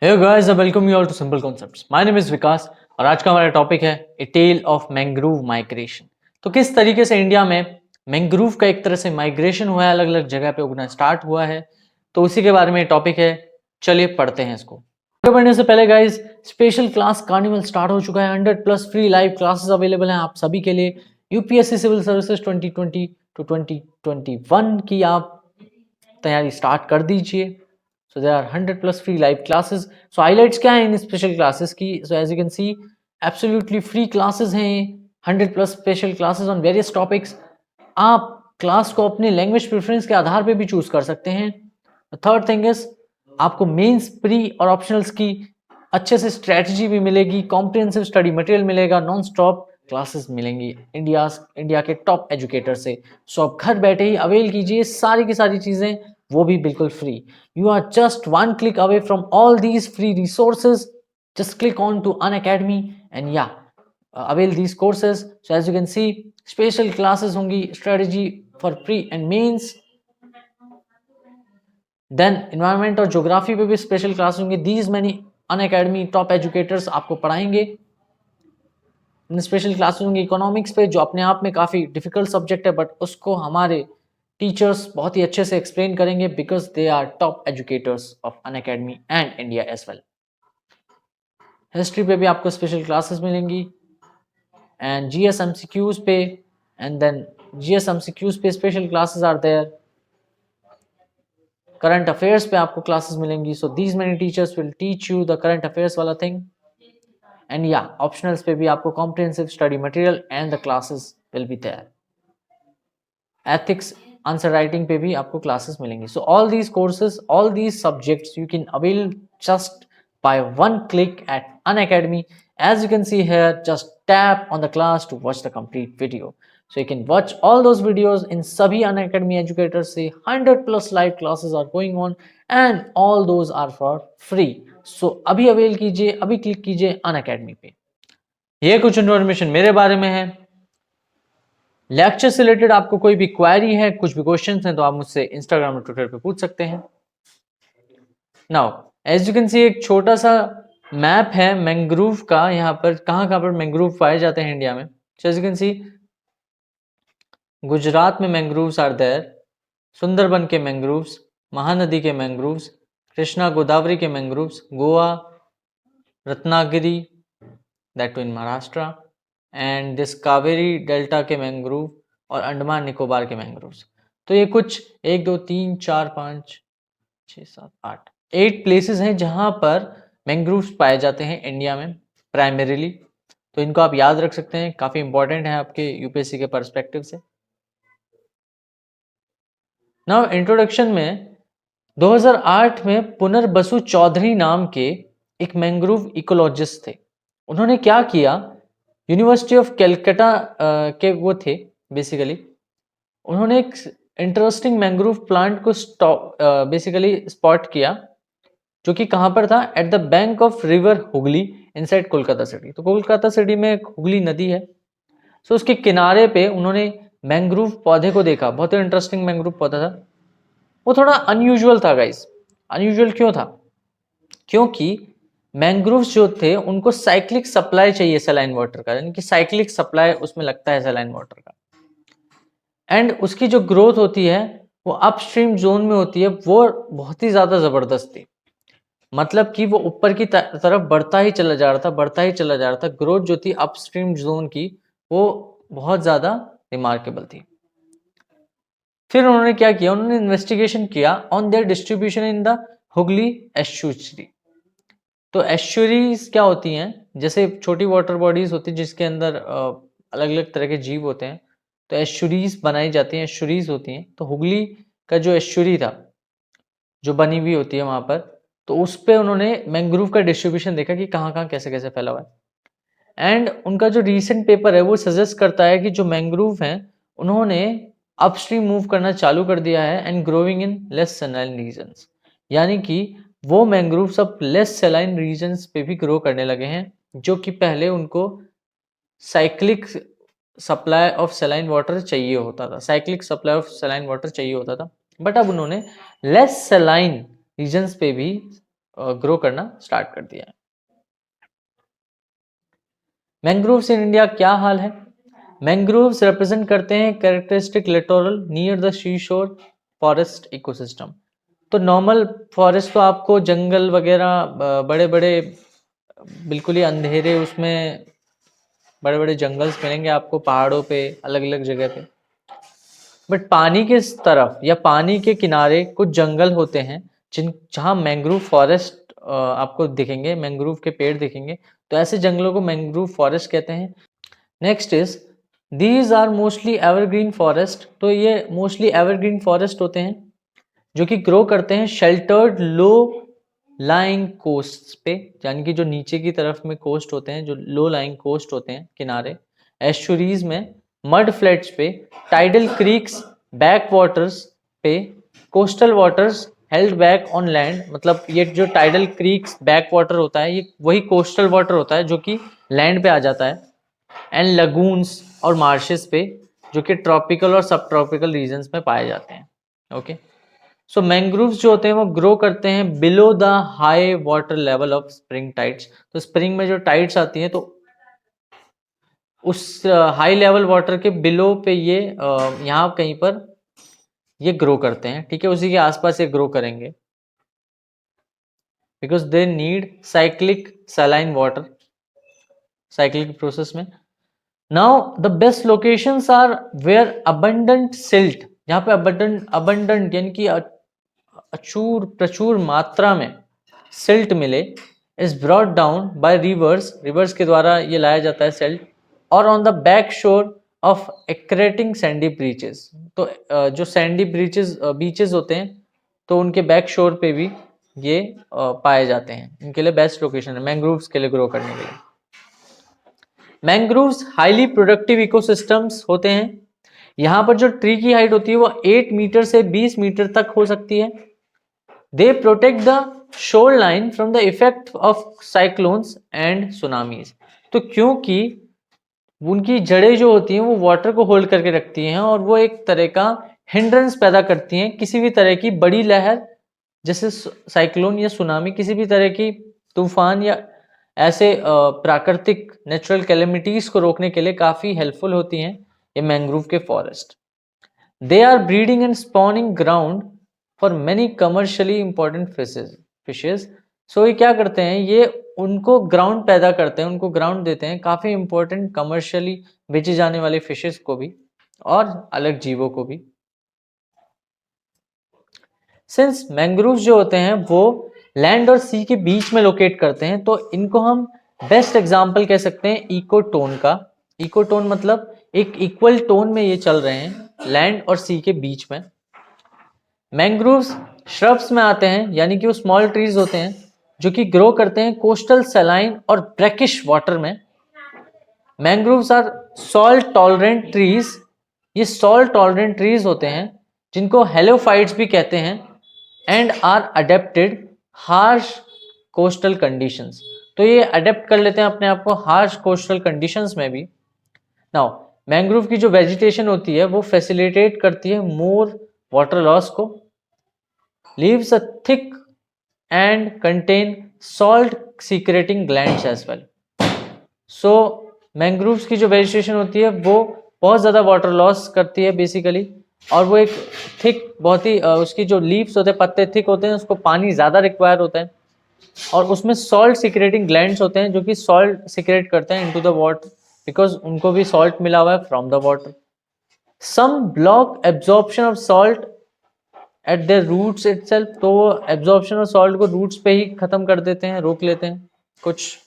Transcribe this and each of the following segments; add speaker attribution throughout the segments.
Speaker 1: Hey guys, I welcome you all to Simple Concepts. My name is विकास और आज का हमारा टॉपिक है ए टेल ऑफ मैंग्रोव माइग्रेशन। तो किस तरीके से इंडिया में मैंग्रोव का एक तरह से माइग्रेशन हुआ है, अलग अलग जगह पे उगना स्टार्ट हुआ है, तो उसी के बारे में टॉपिक है। चलिए पढ़ते हैं इसको। आगे बढ़ने से पहले guys, special class carnival start हो चुका है। 100+ फ्री लाइव क्लासेस अवेलेबल हैं आप सभी के लिए। यूपीएससी सिविल सर्विसेज 2020 टू 2021 की आप तैयारी स्टार्ट कर दीजिए। So there are 100+ free live classes. So highlights क्या है इन स्पेशल क्लासेस की? So as you can see, absolutely free classes हैं, 100+ special classes on various topics. आप क्लास को अपने लैंग्वेज प्रेफरेंस के आधार पे भी चूज कर सकते हैं। थर्ड थिंग इज, आपको मेंस, प्री और ऑप्शनल्स की अच्छे से स्ट्रेटजी भी मिलेगी, कॉम्प्रिहेंसिव स्टडी मटेरियल मिलेगा, नॉन स्टॉप क्लासेस मिलेंगी इंडिया के टॉप एजुकेटर से। सो आप घर बैठे ही अवेल कीजिए सारी की सारी चीजें, वो भी बिल्कुल free. You are just one click away from all these free resources. Just click on to Unacademy and yeah, avail these courses. So as you can see, special classes होंगी, strategy for pre and mains. Then environment और geography पे भी special classes होंगी. These many Unacademy top educators आपको पढ़ाएंगे। Special classes होंगी economics पे, जो अपने आप में काफ़ी डिफिकल्ट सब्जेक्ट है, बट उसको हमारे टीचर्स बहुत ही अच्छे से एक्सप्लेन करेंगे because they are top educators of Unacademy and India as well. History पे भी आपको स्पेशल क्लासेस मिलेंगी एंड जीएस एमसीक्यूज पे, एंड देन जीएस एमसीक्यूज पे special classes are there. Current affairs पे आपको क्लासेस मिलेंगी। So these many teachers will teach you the current affairs वाला थिंग। एंड या ऑप्शनल्स पे भी आपको comprehensive study material and the classes will be there. Ethics, answer writing पे भी आपको क्लासेस मिलेंगी। So all these courses, all these subjects you can avail just by one click at Unacademy. As you can see here, just tap on the class to watch the complete video. So you can watch all those videos in sabhi Unacademy educators से 100+ live classes are going on and all those are for free. So अभी avail कीजिए, अभी click कीजिए Unacademy पे। ये कुछ information मेरे बारे में है। लेक्चर से रिलेटेड आपको कोई भी क्वेरी है, कुछ भी क्वेश्चंस हैं, तो आप मुझसे इंस्टाग्राम और ट्विटर पे पूछ सकते हैं। Now as you can see, एक छोटा सा मैप है मैंग्रोव का। यहाँ पर कहाँ पर मैंग्रोव पाए जाते हैं इंडिया में। So as you can see, Gujarat में मैंग्रोव्स आर देयर, सुंदरबन के मैंग्रोव्स, महानदी के मैंग्रोव्स, कृष्णा गोदावरी के mangroves, Goa, Ratnagiri, that too in Maharashtra, and this Kaveri delta के मैंग्रोव और अंडमान निकोबार के मैंग्रोव्स। तो ये कुछ 1 2 3 4 5 6 7 8 8 प्लेसेस हैं जहां पर मैंग्रोव्स पाए जाते हैं इंडिया में प्राइमरीली। तो इनको आप याद रख सकते हैं, काफी इंपॉर्टेंट है आपके यूपीएससी के पर्सपेक्टिव से। नाउ इंट्रोडक्शन में 2008 में पुनर्बसु चौधरी नाम के एक मैंग्रोव इकोलॉजिस्ट थे। उन्होंने क्या किया, यूनिवर्सिटी ऑफ कैलकाटा के वो थे बेसिकली। उन्होंने एक इंटरेस्टिंग मैंग्रोव प्लांट को बेसिकली स्पॉट किया, जो कि कहाँ पर था, at the bank of river Hooghly inside Kolkata city. तो कोलकाता सिटी में एक हुगली नदी है, सो उसके किनारे पे उन्होंने मैंग्रोव पौधे को देखा। बहुत ही इंटरेस्टिंग मैंग्रोव पौधा था। वो थोड़ा अनयूजुअल था गाइस। अनयूजुअल क्यों था? क्योंकि मैंग्रोव्स जो थे उनको साइक्लिक सप्लाई चाहिए सलाइन वाटर का, यानी कि साइक्लिक सप्लाई उसमें लगता है सलाइन वाटर का। एंड उसकी जो ग्रोथ होती है वो अपस्ट्रीम जोन में होती है, वो बहुत ही ज्यादा जबरदस्त थी। मतलब कि वो ऊपर की तरफ बढ़ता ही चला जा रहा था, बढ़ता ही चला जा रहा था। ग्रोथ जो थी अपस्ट्रीम जोन की, वो बहुत ज्यादा रिमार्केबल थी। फिर उन्होंने क्या किया, उन्होंने इन्वेस्टिगेशन किया on their distribution in the Hooghly estuary. तो एस्चुरीज क्या होती हैं, जैसे छोटी वाटर बॉडीज होती है जिसके अंदर अलग अलग तरह के जीव होते हैं, तो एस्चुरीज बनाई जाती हैं, एस्चुरीज होती हैं। तो हुगली का जो एस्चुरी था, जो बनी हुई होती है वहां पर, तो उस पे उन्होंने मैंग्रोव का डिस्ट्रीब्यूशन देखा कि कहाँ कहाँ कैसे कैसे फैला हुआ है। एंड उनका जो रीसेंट पेपर है वो सजेस्ट करता है कि जो मैंग्रोव हैं उन्होंने अपस्ट्रीम मूव करना चालू कर दिया है and growing in less saline regions, यानी कि वो मैंग्रोव सब लेस सैलाइन रीजन्स पे भी ग्रो करने लगे हैं, जो कि पहले उनको cyclic supply of saline water चाहिए होता था, cyclic supply of saline water चाहिए होता था। बट अब उन्होंने लेस सैलाइन रीजन्स पे भी ग्रो करना स्टार्ट कर दिया है। मैंग्रोव्स इन इंडिया क्या हाल है? मैंग्रोव्स रिप्रेजेंट करते हैं कैरेक्टरिस्टिक लिटोरल नियर द सी शोर फॉरेस्ट इकोसिस्टम। तो नॉर्मल फॉरेस्ट तो आपको जंगल वगैरह बड़े बड़े बिल्कुल ही अंधेरे उसमें बड़े बड़े जंगल्स मिलेंगे आपको पहाड़ों पे अलग अलग जगह पे। बट पानी के तरफ या पानी के किनारे कुछ जंगल होते हैं जहाँ मैंग्रोव फॉरेस्ट आपको दिखेंगे, मैंग्रोव के पेड़ दिखेंगे। तो ऐसे जंगलों को मैंग्रोव फॉरेस्ट कहते हैं। Next is these are mostly evergreen forest. तो ये मोस्टली एवरग्रीन फॉरेस्ट होते हैं जो कि ग्रो करते हैं शेल्टर्ड लो लाइंग कोस्ट पे, यानी कि जो नीचे की तरफ में कोस्ट होते हैं, जो लो लाइंग कोस्ट होते हैं किनारे, एस्चुरीज में, मड फ्लैट्स पे, टाइडल क्रीक्स, बैक वाटर्स पे, coastal waters held back on land. मतलब ये जो टाइडल क्रीक्स बैक वाटर होता है ये वही कोस्टल वाटर होता है जो कि लैंड पे आ जाता है। एंड लगून्स और मार्शेस पे जो कि ट्रॉपिकल और सब ट्रॉपिकल रीजन्स में पाए जाते हैं। ओके, सो मैंग्रोव्स जो होते हैं वो ग्रो करते हैं below the high water level of spring tides. तो स्प्रिंग में जो टाइड्स आती हैं तो उस हाई लेवल वाटर के बिलो पे ये यहाँ कहीं पर ये ग्रो करते हैं। ठीक है, उसी के आसपास ये ग्रो करेंगे because they need cyclic saline water, cyclic process में। Now the best locations are where abundant silt, जहाँ पे अबंडेंट यानी कि प्रचुर मात्रा में सिल्ट मिले, is brought down by reverse के द्वारा ये लाया जाता है सिल्ट, और ऑन द बैक शोर ऑफ एक्रेटिंग सैंडी ब्रीचेस। तो जो सैंडी बीचेस होते हैं तो उनके बैक शोर पे भी ये पाए जाते हैं। इनके लिए बेस्ट लोकेशन है मैंग्रोव्स के लिए ग्रो करने के लिए। मैंग्रोव्स हाईली प्रोडक्टिव इकोसिस्टम्स होते हैं। यहाँ पर जो ट्री की हाइट होती है वो 8 मीटर से 20 मीटर तक हो सकती है। They protect the shore line from the effect of cyclones and tsunamis. तो क्योंकि उनकी जड़ें जो होती हैं वो वाटर को होल्ड करके रखती हैं और वो एक तरह का हिंड्रेंस पैदा करती हैं किसी भी तरह की बड़ी लहर, जैसे साइक्लोन या सुनामी, किसी भी तरह की तूफान या ऐसे प्राकृतिक नेचुरल कैलेमिटीज को रोकने के लिए काफ़ी हेल्पफुल होती हैं ये मैंग्रोव के forest. They are breeding and spawning ground for many commercially important fishes. So ये क्या करते हैं, ये उनको ग्राउंड पैदा करते हैं, उनको ग्राउंड देते हैं काफ़ी इंपॉर्टेंट कमर्शियली बेचे जाने वाले फिशेज को भी और अलग जीवों को भी। सिंस मैंग्रोव्स जो होते हैं वो लैंड और सी के बीच में लोकेट करते हैं तो इनको हम बेस्ट एग्जाम्पल कह सकते हैं इकोटोन का। इकोटोन मतलब एक इक्वल टोन में ये चल रहे हैं लैंड और सी के बीच में। मैंग्रोव्स श्रब्स में आते हैं, यानी कि वो स्मॉल ट्रीज होते हैं जो कि ग्रो करते हैं कोस्टल सलाइन और ब्रैकिश वाटर में। Mangroves are salt tolerant trees. ये सॉल्ट टॉलरेंट ट्रीज होते हैं जिनको हेलोफाइट्स भी कहते हैं and are adapted harsh coastal conditions. तो ये अडेप्ट कर लेते हैं अपने आप को हार्श कोस्टल कंडीशंस में भी। नाउ मैंग्रोव की जो वेजिटेशन होती है वो फैसिलिटेट करती है मोर वाटर लॉस को, leaves a thick and contain salt secreting glands as well. So mangroves की जो वेजिटेशन होती है वो बहुत ज़्यादा वाटर लॉस करती है बेसिकली, और वो एक थिक बहुत ही उसकी जो लीव्स होते हैं, पत्ते थिक होते हैं, उसको पानी ज़्यादा रिक्वायर होता है, और उसमें सॉल्ट सीक्रेटिंग ग्लैंड्स होते हैं जो कि सॉल्ट सीक्रेट करते हैं इनटू द वाटर बिकॉज उनको भी सॉल्ट मिला हुआ है from the water. Some block absorption of salt at their roots itself. तो वो एब्जॉर्प्शन ऑफ सॉल्ट को रूट्स पे ही खत्म कर देते हैं, रोक लेते हैं कुछ।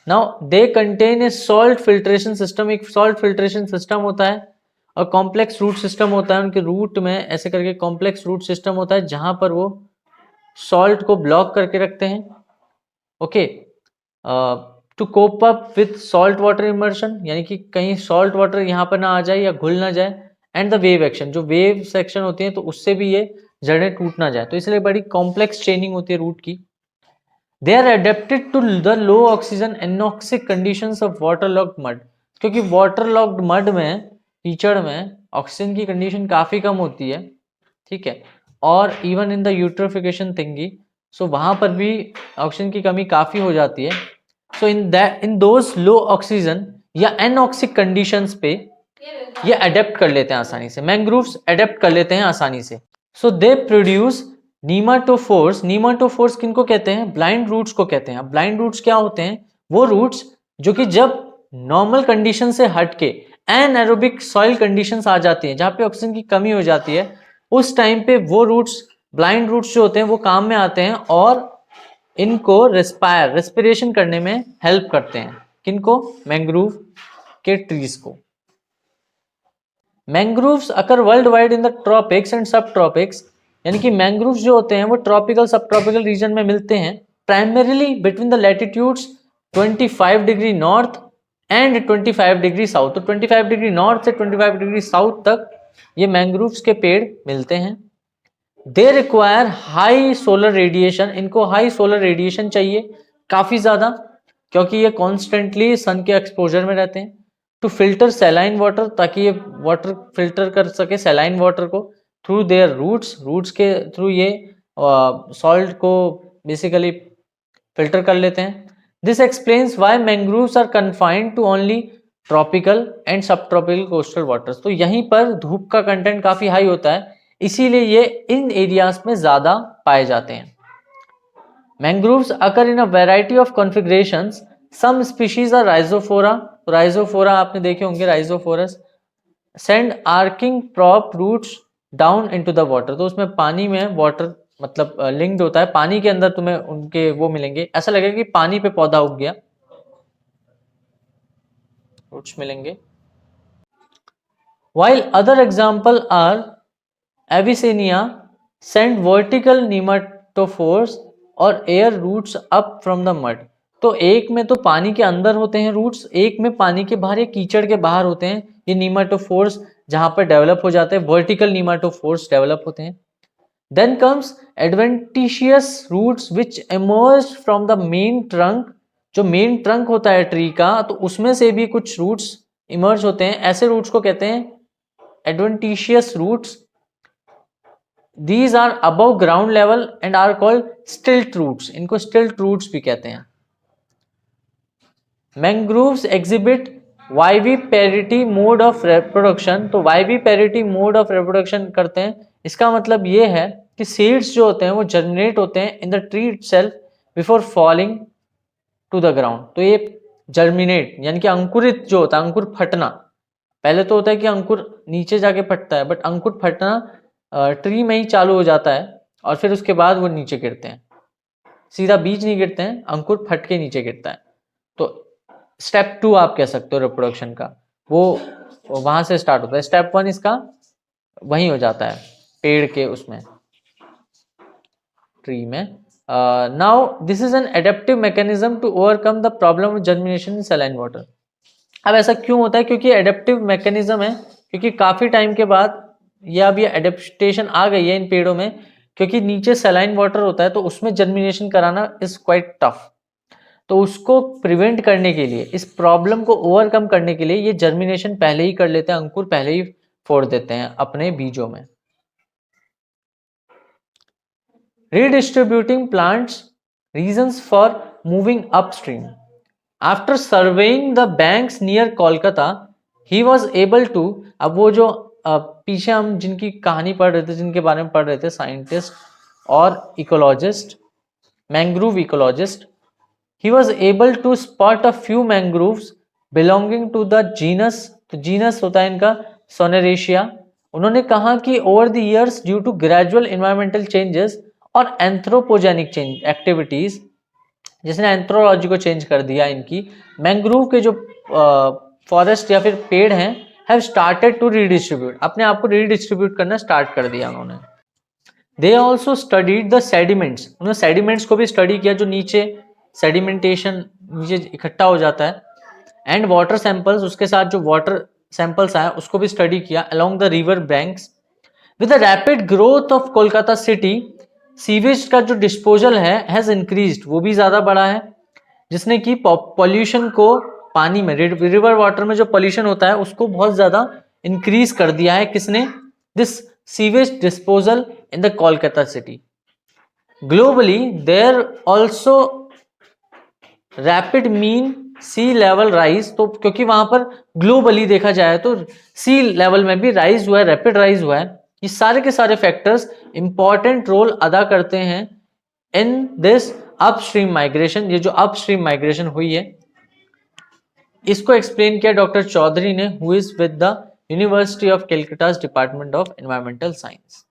Speaker 1: Now they contain a salt filtration system. एक सॉल्ट फिल्ट्रेशन सिस्टम होता है और कॉम्प्लेक्स रूट सिस्टम होता है। उनके रूट में ऐसे करके कॉम्प्लेक्स रूट सिस्टम होता है जहां पर वो सॉल्ट को ब्लॉक करके रखते हैं। Okay, to cope up with salt water immersion, यानी कि कहीं सॉल्ट वाटर यहाँ पर ना आ जाए या घुल ना जाए। एंड द वेव एक्शन, जो वेव सेक्शन होती है तो उससे भी ये जड़ें टूट ना जाए, तो इसलिए बड़ी कॉम्प्लेक्स चेनिंग होती है रूट की। They are adapted to the low oxygen anoxic conditions of waterlogged mud. क्योंकि वाटरलॉक्ड मड में, कीचड़ में ऑक्सीजन की कंडीशन काफ़ी कम होती है, ठीक है, और even in the eutrophication thingy, so वहाँ पर भी ऑक्सीजन की कमी काफ़ी हो जाती है। सो इन दोज लो ऑक्सीजन या एनऑक्सिक कंडीशंस पे ये अडेप्ट कर लेते हैं आसानी से, मैंग्रोव्स अडेप्ट कर लेते हैं आसानी से। सो दे प्रोड्यूस नीमाटोफोर्स। नीमाटोफोर्स किनको कहते हैं? ब्लाइंड रूट्स को कहते हैं। ब्लाइंड रूट्स क्या होते हैं? वो रूट्स जो कि जब नॉर्मल कंडीशन से हटके एनएरोबिक सॉइल कंडीशंस आ जाती हैं, जहाँ पे ऑक्सीजन की कमी हो जाती है, उस टाइम पे वो रूट्स, ब्लाइंड रूट्स जो होते हैं, वो काम में आते हैं और इनको रेस्पिरेशन करने में हेल्प करते हैं। किनको? मैंग्रोव के ट्रीज को। Mangroves occur world wide in the tropics and सब ट्रॉपिक्स, यानी कि मैंग्रोव्स जो होते हैं वो ट्रॉपिकल सब ट्रॉपिकल रीजन में मिलते हैं, primarily between the latitudes 25 degree north and 25 degree south. तो 25 डिग्री नॉर्थ से 25 डिग्री साउथ तक ये मैंग्रोव्स के पेड़ मिलते हैं। They require high solar radiation, इनको हाई सोलर रेडिएशन चाहिए काफी ज्यादा, क्योंकि ये कॉन्स्टेंटली सन के एक्सपोजर में रहते हैं। टू फिल्टर सैलाइन वाटर, ताकि ये वाटर फिल्टर कर सके सैलाइन वाटर को थ्रू देयर रूट्स, रूट्स के थ्रू ये सॉल्ट को बेसिकली फिल्टर कर लेते हैं। This explains why mangroves are confined to only tropical and sub tropical coastal waters. तो यहीं पर धूप का कंटेंट काफी हाई होता है, इसीलिए ये इन एरियाज में ज्यादा पाए जाते हैं। Mangroves occur in a variety of configurations, some species are Rhizophora. Rhizophora आपने देखे होंगे, Rhizophoras send arching prop roots down into the water. तो उसमें पानी में वाटर मतलब लिंक्ड होता है, पानी के अंदर तुम्हें उनके वो मिलेंगे, ऐसा लगेगा कि पानी पे पौधा उग गया, रूट्स मिलेंगे। While other example are Avicennia send vertical nematophores और air roots up from the mud। तो एक में तो पानी के अंदर होते हैं रूट्स, एक में पानी के बाहर या कीचड़ के बाहर होते हैं ये नीमाटोफोर्स, जहां पर डेवलप हो जाते हैं, वर्टिकल नीमाटोफोर्स डेवलप होते हैं। Then comes adventitious roots which emerge from the main trunk। जो मेन ट्रंक होता है ट्री का, तो उसमें से भी कुछ रूट्स इमर्ज होते हैं, ऐसे रूट्स को कहते हैं adventitious roots। These are above ground level and are called stilt roots। इनको stilt roots भी कहते हैं। Mangroves exhibit viviparity mode of reproduction। तो viviparity mode of reproduction करते हैं, इसका मतलब ये है कि सीड्स जो होते हैं वो जर्मिनेट होते हैं in the tree itself before falling to the ground. तो ये जर्मिनेट यानी कि अंकुरित जो होता है, अंकुर फटना, पहले तो होता है कि अंकुर नीचे जाके फटता है, बट अंकुर फटना ट्री में ही चालू हो जाता है और फिर उसके बाद वो नीचे गिरते हैं, सीधा बीज नहीं गिरते हैं, अंकुर फट के नीचे गिरता है। तो स्टेप 2 आप कह सकते हो रिप्रोडक्शन का, वो वहां से स्टार्ट होता है। स्टेप 1 इसका वहीं हो जाता है पेड़ के उसमें, ट्री में। Now this is an adaptive mechanism to overcome the problem of germination in saline water. अब ऐसा क्यों होता है? क्योंकि एडेप्टिव मैकेनिज्म है, क्योंकि काफी टाइम के बाद ये अब ये एडेप्टेशन आ गई है इन पेड़ों में, क्योंकि नीचे सैलाइन वाटर होता है तो उसमें जर्मिनेशन कराना इज क्वाइट टफ। तो उसको प्रिवेंट करने के लिए, इस प्रॉब्लम को ओवरकम करने के लिए ये जर्मिनेशन पहले ही कर लेते हैं, अंकुर पहले ही फोड़ देते हैं अपने बीजों में। Redistributing plants, reasons for moving upstream। After surveying the banks near Kolkata, he was able to, अब वो जो पीछे हम जिनकी कहानी पढ़ रहे थे, जिनके बारे में पढ़ रहे थे, साइंटिस्ट और ecologist, mangrove ecologist, he was able to spot a few mangroves belonging to the genus, तो जीनस होता है इनका सोनेरेशिया। उन्होंने कहा कि over the years due to gradual environmental changes और एंथ्रोपोजेनिक चेंज एक्टिविटीज, जिसने एंथ्रोलॉजी को चेंज कर दिया, इनकी मैंग्रोव के जो फॉरेस्ट या फिर पेड़ हैं हैव स्टार्टेड टू रीडिस्ट्रीब्यूट, अपने आप को रीडिस्ट्रीब्यूट करना स्टार्ट कर दिया उन्होंने। They also studied the sediments, उन्होंने सेडिमेंट्स को भी स्टडी किया, जो नीचे सेडिमेंटेशन नीचे इकट्ठा हो जाता है, एंड वाटर सैंपल्स, उसके साथ जो वाटर सैंपल्स आए उसको भी स्टडी किया along the river banks. With the rapid growth of Kolkata city, sewage का जो डिस्पोजल है हैज इंक्रीज्ड, वो भी ज्यादा बढ़ा है, जिसने कि पॉल्यूशन को पानी में, रिवर वाटर में जो पॉल्यूशन होता है उसको बहुत ज्यादा इंक्रीज कर दिया है। किसने? This sewage disposal in the Kolkata city. Globally, there also rapid mean sea level rise, तो क्योंकि वहां पर ग्लोबली देखा जाए तो सी लेवल में भी राइज हुआ है, रैपिड राइज हुआ है, ये सारे के सारे फैक्टर्स इंपॉर्टेंट रोल अदा करते हैं इन दिस अपस्ट्रीम माइग्रेशन। ये जो अपस्ट्रीम माइग्रेशन हुई है इसको एक्सप्लेन किया डॉक्टर चौधरी ने, who is with the university of Calcutta department of environmental science.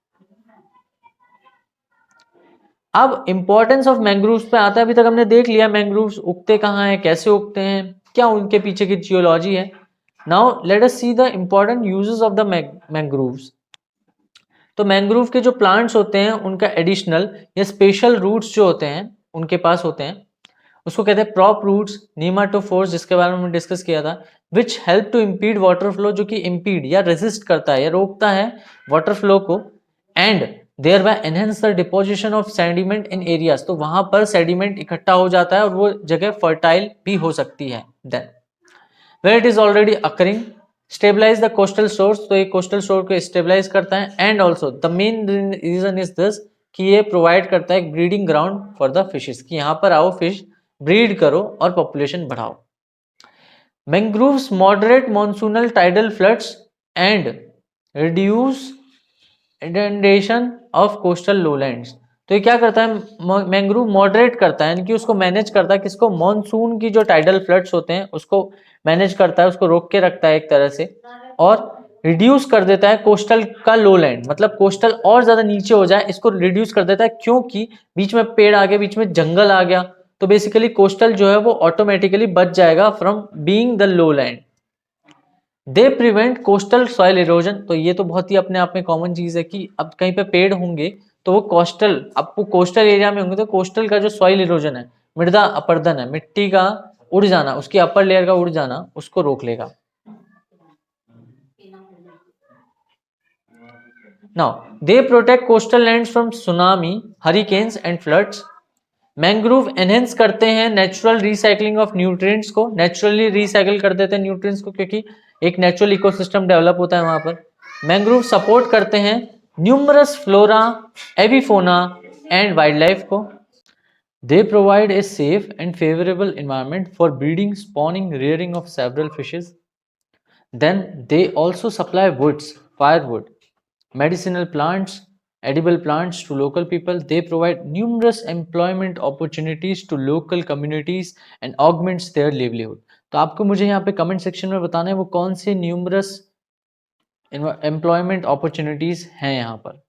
Speaker 1: अब इंपॉर्टेंस ऑफ मैंग्रोव्स पे आता है। अभी तक हमने देख लिया मैंग्रोव्स उगते कहाँ हैं, कैसे उगते हैं, क्या उनके पीछे की जियोलॉजी है। Now let us see the important uses of the mangroves. तो मैंग्रोव के जो प्लांट्स होते हैं उनका एडिशनल या स्पेशल रूट्स जो होते हैं उनके पास होते हैं, उसको कहते हैं प्रॉप रूट्स, नीमाटोफोर्स जिसके बारे में हमने डिस्कस किया था, which help to impede water flow, जो कि इम्पीड या रेजिस्ट करता है या रोकता है वाटर फ्लो को, and thereby enhance the deposition of sediment in areas, तो वहां पर सेडिमेंट इकट्ठा हो जाता है और वो जगह फर्टाइल भी हो सकती है। Then where it is already occurring, stabilize the coastal shores, तो ये कोस्टल शोर को स्टेबलाइज करता है, and also the main reason is this कि ये प्रोवाइड करता है breeding ground for the fishes, कि यहाँ पर आओ फिश ब्रीड करो और पॉपुलेशन बढ़ाओ। Mangroves moderate monsoonal tidal floods and reduce inundation of coastal lowlands, तो ये क्या करता है मैंग्रोव मॉडरेट करता है, यानी कि उसको मैनेज करता है, किसको, मॉनसून की जो टाइडल फ्लड्स होते हैं उसको मैनेज करता है, उसको रोक के रखता है एक तरह से, और रिड्यूस कर देता है कोस्टल का लोलैंड, मतलब कोस्टल और ज्यादा नीचे हो जाए इसको रिड्यूस कर देता है, क्योंकि बीच में पेड़ आ गए, बीच में जंगल आ गया, तो बेसिकली कोस्टल जो है वो ऑटोमेटिकली बच जाएगा from being the lowland. They prevent coastal soil erosion, तो ये तो बहुत ही अपने आप में कॉमन चीज है कि अब कहीं पे पेड़ होंगे तो वो कोस्टल, आपको कोस्टल एरिया में होंगे तो कोस्टल का जो सॉइल इरोजन है, मृदा अपरदन है, मिट्टी का उड़ जाना, उसकी अपर लेयर का उड़ जाना, उसको रोक लेगा। Now they protect coastal lands from tsunami, hurricanes and floods. Mangrove enhance करते हैं नेचुरल रिसाइकलिंग ऑफ न्यूट्रिएंट्स को, नेचुरली रिसाइकिल कर देते हैं न्यूट्रिएंट्स को, क्योंकि एक नेचुरल इकोसिस्टम डेवलप होता है वहां पर। मैंग्रोव सपोर्ट करते हैं numerous flora, avifauna and wildlife को। They provide a safe and favourable environment for breeding, spawning, rearing of several fishes. Then they also supply woods, firewood, medicinal plants, edible plants to local people. They provide numerous employment opportunities to local communities and augments their livelihood. तो आपको मुझे यहाँ पे comment section में बताना है वो कौन से न्यूमरस एम्प्लॉयमेंट अपॉर्चुनिटीज हैं यहाँ पर।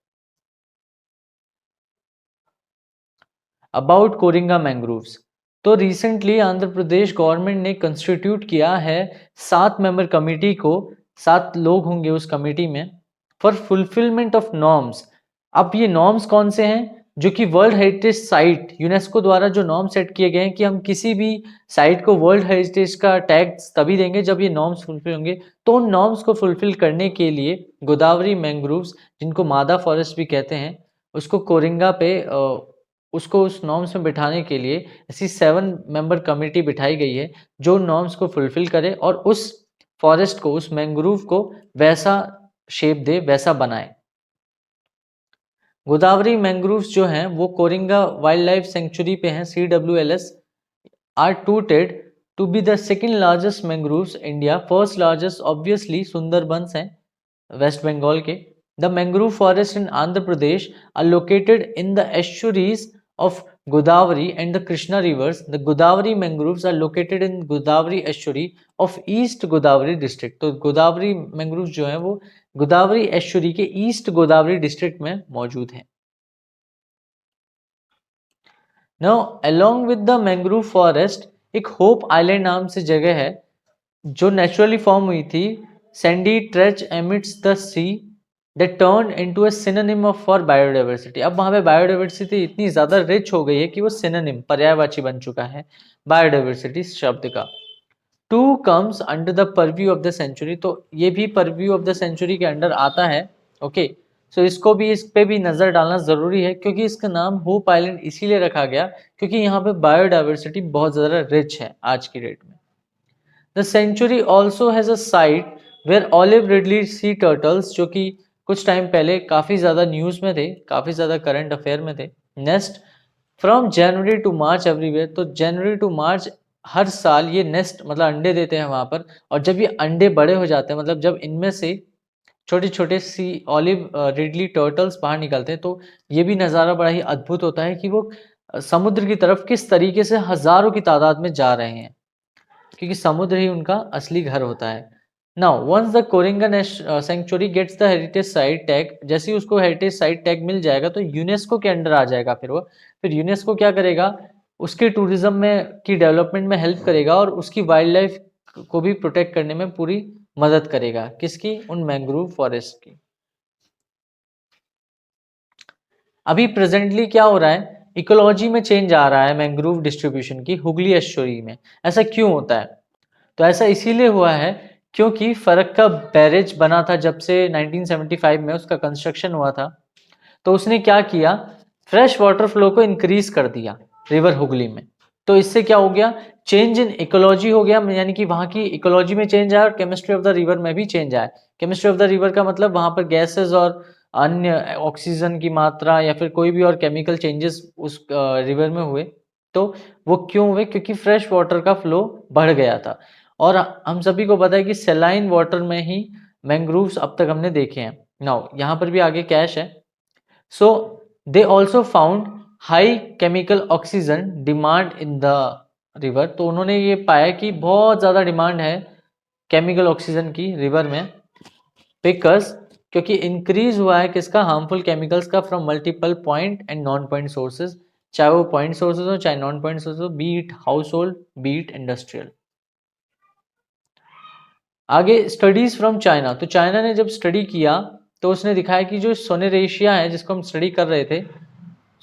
Speaker 1: अबाउट कोरिंगा मैंग्रोव्स, तो रिसेंटली आंध्र प्रदेश गवर्नमेंट ने कंस्टिट्यूट किया है 7 मेंबर कमेटी को, 7 लोग होंगे उस कमेटी में, फॉर फुलफिलमेंट ऑफ नॉर्म्स। अब ये नॉर्म्स कौन से हैं, जो कि वर्ल्ड हेरिटेज साइट यूनेस्को द्वारा जो नॉर्म सेट किए गए हैं कि हम किसी भी साइट को वर्ल्ड हेरिटेज का टैग तभी देंगे जब ये नॉर्म्स फुलफिल होंगे। तो उन नॉर्म्स को फुलफिल करने के लिए गोदावरी मैंग्रोव्स, जिनको मादा फॉरेस्ट भी कहते हैं, उसको कोरिंगा पे उसको उस नॉर्म्स में बिठाने के लिए ऐसी 7 मेंबर कमेटी बिठाई गई है जो नॉर्म्स को फुलफिल करे और उस फॉरेस्ट को, उस मैंग्रोव को वैसा शेप दे, वैसा बनाए। गोदावरी मैंग्रोव्स जो हैं वो कोरिंगा वाइल्ड लाइफ सेंचुरी पे हैं, CWLS, are touted to be the second largest mangroves India, first largest obviously Sundarbans हैं वेस्ट बंगाल के। The mangrove forest in Andhra Pradesh are located in the estuaries of Godavari and the Krishna rivers. The Godavari mangroves are located in Godavari estuary of East Godavari district. तो Godavari mangroves जो है वो Godavari estuary के east Godavari district में मौजूद हैं। Now along with the mangrove forest एक hope island नाम से जगह है जो नेचुरली फॉर्म हुई थी, sandy stretch amidst the sea that turned into a synonym of for biodiversity. अब वहाँ पे बायोडाइवर्सिटी इतनी ज़्यादा रिच हो गई है कि वो सिनोनिम, पर्यायवाची बन चुका है बायोडाइवर्सिटी शब्द का। To comes under the purview of the sanctuary, तो ये भी परव्यू ऑफ द सेंचुरी के अंडर आता है। ओके, सो इसको भी, इस पे भी नज़र डालना ज़रूरी है क्योंकि इसका नाम होप आइलैंड इसीलिए रखा गया क्योंकि यहाँ पे बायोडाइवर्सिटी बहुत ज़्यादा रिच है आज की डेट में। The sanctuary also has a site where olive ridley sea turtles, जो कि कुछ टाइम पहले काफ़ी ज़्यादा न्यूज़ में थे, काफ़ी ज़्यादा करंट अफेयर में थे। Nest from January to March everywhere, तो जनवरी टू मार्च हर साल ये नेस्ट मतलब अंडे देते हैं वहाँ पर, और जब ये अंडे बड़े हो जाते हैं, मतलब जब इनमें से छोटे-छोटे सी ऑलिव रिडली टर्टल्स बाहर निकलते हैं, तो ये भी नज़ारा बड़ा ही अद्भुत होता है कि वो समुद्र की तरफ किस तरीके से हज़ारों की तादाद में जा रहे हैं, क्योंकि समुद्र ही उनका असली घर होता है। Now once the Coringa sanctuary gets the heritage site tag, जैसे ही उसको हेरिटेज साइट टैग मिल जाएगा तो यूनेस्को के अंडर आ जाएगा। फिर यूनेस्को क्या करेगा, उसके टूरिज्म में की डेवलपमेंट में हेल्प करेगा और उसकी वाइल्ड लाइफ को भी प्रोटेक्ट करने में पूरी मदद करेगा। किसकी? उन मैंग्रोव फॉरेस्ट की। अभी प्रेजेंटली क्या हो रहा है, इकोलॉजी में चेंज आ रहा है मैंग्रोव डिस्ट्रीब्यूशन की हुगली एस्चुरी में। ऐसा क्यों होता है? तो ऐसा इसीलिए हुआ है क्योंकि फरक्का बैरेज बना था जब से 1975 में उसका कंस्ट्रक्शन हुआ था, तो उसने क्या किया, फ्रेश वाटर फ्लो को इंक्रीज कर दिया रिवर हुगली में। तो इससे क्या हो गया, चेंज इन इकोलॉजी हो गया, यानी कि वहां की इकोलॉजी में चेंज आया और केमिस्ट्री ऑफ द रिवर में भी चेंज आया। केमिस्ट्री ऑफ द रिवर का मतलब वहां पर गैसेस और अन्य ऑक्सीजन की मात्रा या फिर कोई भी और केमिकल चेंजेस उस रिवर में हुए। तो वो क्यों हुए? क्योंकि फ्रेश वाटर का फ्लो बढ़ गया था। और हम सभी को पता है कि सेलाइन वाटर में ही मैंग्रोव्स अब तक हमने देखे हैं। नाउ यहाँ पर भी आगे कैश है। So they also found high chemical oxygen demand in the river, तो उन्होंने ये पाया कि बहुत ज़्यादा डिमांड है केमिकल ऑक्सीजन की रिवर में, बिकॉज क्योंकि इंक्रीज हुआ है किसका, हार्मफुल केमिकल्स का, from multiple point and non point sources, चाहे वो पॉइंट सोर्सेज हो चाहे नॉन पॉइंट सोर्सेज हो, be it household be it industrial. आगे स्टडीज फ्रॉम चाइना, तो चाइना ने जब स्टडी किया तो उसने दिखाया कि जो सोनेरेशिया है जिसको हम स्टडी कर रहे थे,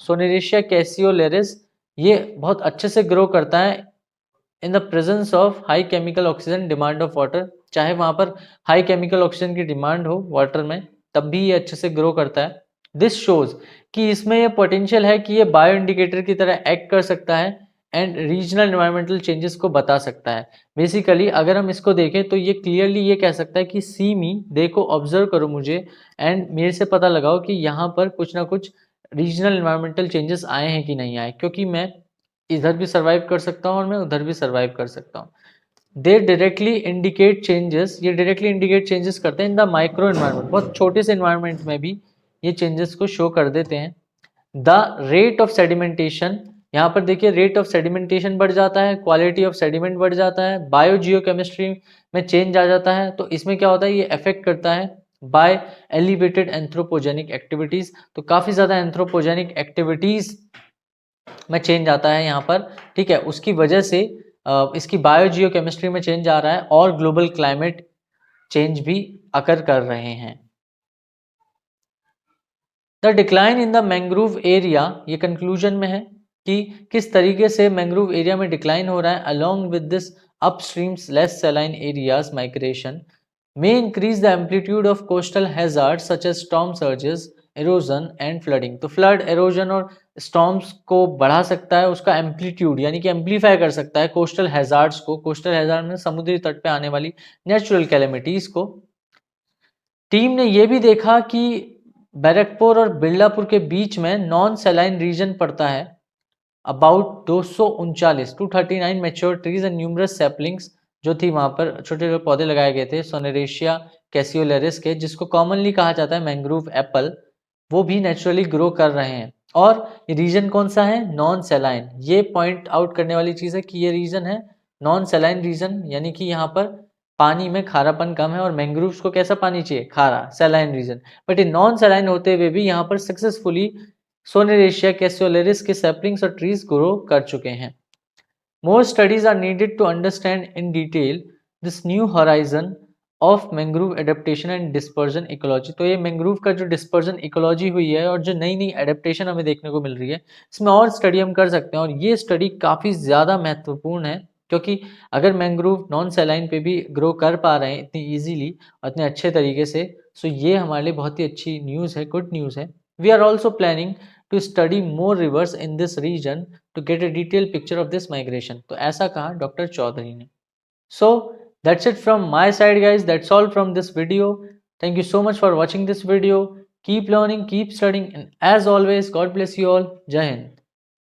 Speaker 1: सोनेरेशिया कैसियोलेरिस, ये बहुत अच्छे से ग्रो करता है in the presence of high chemical oxygen demand of water. चाहे वहाँ पर हाई केमिकल ऑक्सीजन की डिमांड हो वाटर में, तब भी ये अच्छे से ग्रो करता है। दिस शोज कि इसमें ये पोटेंशियल है कि ये बायो इंडिकेटर की तरह एक्ट कर सकता है एंड रीजनल एनवायरमेंटल चेंजेस को बता सकता है। बेसिकली अगर हम इसको देखें तो ये क्लियरली ये कह सकता है कि सी मी, देखो ऑब्जर्व करो मुझे एंड मेरे से पता लगाओ कि यहाँ पर कुछ ना कुछ रीजनल एनवायरमेंटल चेंजेस आए हैं कि नहीं आए, क्योंकि मैं इधर भी सर्वाइव कर सकता हूँ और मैं उधर भी सर्वाइव कर सकता हूँ। दे डायरेक्टली इंडिकेट चेंजेस, ये डायरेक्टली इंडिकेट चेंजेस करते हैं इन द माइक्रो एनवायरमेंट, बहुत छोटे से एनवायरमेंट में भी ये चेंजेस को शो कर देते हैं। द रेट ऑफ सेडिमेंटेशन, यहाँ पर देखिए रेट ऑफ सेडिमेंटेशन बढ़ जाता है, क्वालिटी ऑफ सेडिमेंट बढ़ जाता है, बायो जियोकेमिस्ट्री में चेंज आ जाता है। तो इसमें क्या होता है, ये अफेक्ट करता है बाय एलिवेटेड एंथ्रोपोजेनिक एक्टिविटीज, तो काफी ज्यादा एंथ्रोपोजेनिक एक्टिविटीज में चेंज आता है यहाँ पर, ठीक है। उसकी वजह से इसकी बायो जियोकेमिस्ट्री में चेंज आ रहा है और ग्लोबल क्लाइमेट चेंज भी अकर कर रहे हैं। The decline in the mangrove area, ये कंक्लूजन में है कि किस तरीके से मैंग्रोव एरिया में डिक्लाइन हो रहा है। Along with this अपस्ट्रीम्स less saline areas migration may increase the amplitude of coastal hazards such as storm surges, erosion and flooding। तो फ्लड, एरोजन और स्टॉर्म्स को बढ़ा सकता है, उसका एम्पलीट्यूड यानी कि एम्पलीफाई कर सकता है कोस्टल हैजार्ड्स को। कोस्टल हैजार्ड में समुद्री तट पे आने वाली नेचुरल कैलेमिटीज को। टीम ने यह भी देखा कि बैरकपुर और बिरलापुर के बीच में नॉन सैलाइन रीजन पड़ता है। About 239 mature trees and numerous saplings जो थी वहां पर, छोटे छोटे पौधे लगाए गए थे सोनेरेशिया कैसियोलेरिस के, जिसको कॉमनली कहा जाता है मैंग्रोव एप्पल, वो भी नेचुरली ग्रो कर रहे हैं। और ये रीजन कौन सा है? Non saline. ये पॉइंट आउट करने वाली चीज है कि ये रीजन है नॉन सैलाइन रीजन, यानी कि यहाँ पर पानी में खारापन कम है और मैंग्रोव्स को कैसा पानी चाहिए? खारा, सैलाइन रीजन। बट ये नॉन सैलाइन होते हुए भी यहाँ पर सक्सेसफुली सोनेरेशिया कैसियोलेरिस के सैपलिंग्स और ट्रीज ग्रो कर चुके हैं। More studies are needed to understand in detail this new horizon of mangrove adaptation and dispersion ecology. तो ये मैंग्रोव का जो डिस्पर्जन इकोलॉजी हुई है और जो नई नई एडेप्टेशन हमें देखने को मिल रही है, इसमें और स्टडी हम कर सकते हैं। और ये स्टडी काफ़ी ज़्यादा महत्वपूर्ण है, क्योंकि अगर मैंग्रोव नॉन सैलाइन पे भी ग्रो कर पा रहे हैं इतनी ईजीली और इतने अच्छे तरीके से, सो ये हमारे लिए बहुत ही अच्छी न्यूज़ है, गुड न्यूज़ है। We are also planning to study more rivers in this region to get a detail picture of this migration. तो ऐसा कहा डॉक्टर चौधरी ने। So that's it from my side guys, that's all from this video. Thank you so much for watching this video. Keep learning, keep studying, and as always, God bless you all. Jai Hind.